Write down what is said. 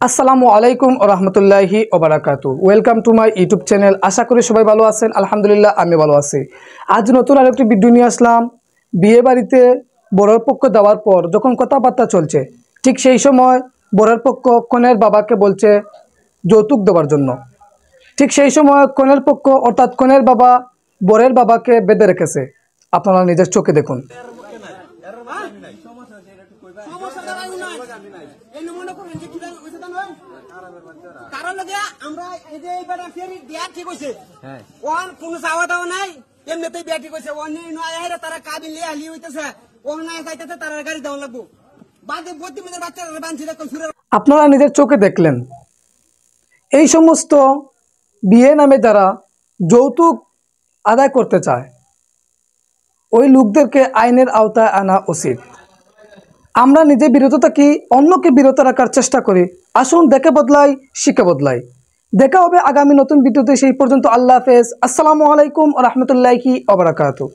আসসালামু আলাইকুম ওয়া রাহমাতুল্লাহি ওয়া বারাকাতুহু। Welcome to my YouTube channel. আশা করি সবাই ভালো আছেন। আলহামদুলিল্লাহ আমি ভালো আছি। আজ নতুন আরেকটি ভিডিও নিয়ে আসলাম। বিয়ে বাড়িতে বরের পক্ষ দেওয়ার পর যখন কথাবার্তা চলছে, ঠিক সেই সময় বরের পক্ষ কনের বাবাকে বলছে যৌতুক দেওয়ার জন্য। ঠিক সেই সময় কনের পক্ষ অর্থাৎ কনের বাবা বরের বাবাকে বেঁধে রেখেছে। আপনারা নিজের চোখে দেখুন। আপনারা নিজের চোখে দেখলেন এই সমস্ত বিয়ে নামে যারা যৌতুক আদায় করতে চায় ওই লোকদেরকে আইনের আওতায় আনা উচিত। আমরা নিজে বিরত থাকি, অন্যকে বিরত রাখার চেষ্টা করি। আসুন দেখে বদলাই, শিখে বদলাই। দেখা হবে আগামী নতুন ভিডিওতে। সেই পর্যন্ত আল্লাহ হাফেজ। আসসালামু আলাইকুম ওয়া রাহমাতুল্লাহি ওয়া বারাকাতুহু।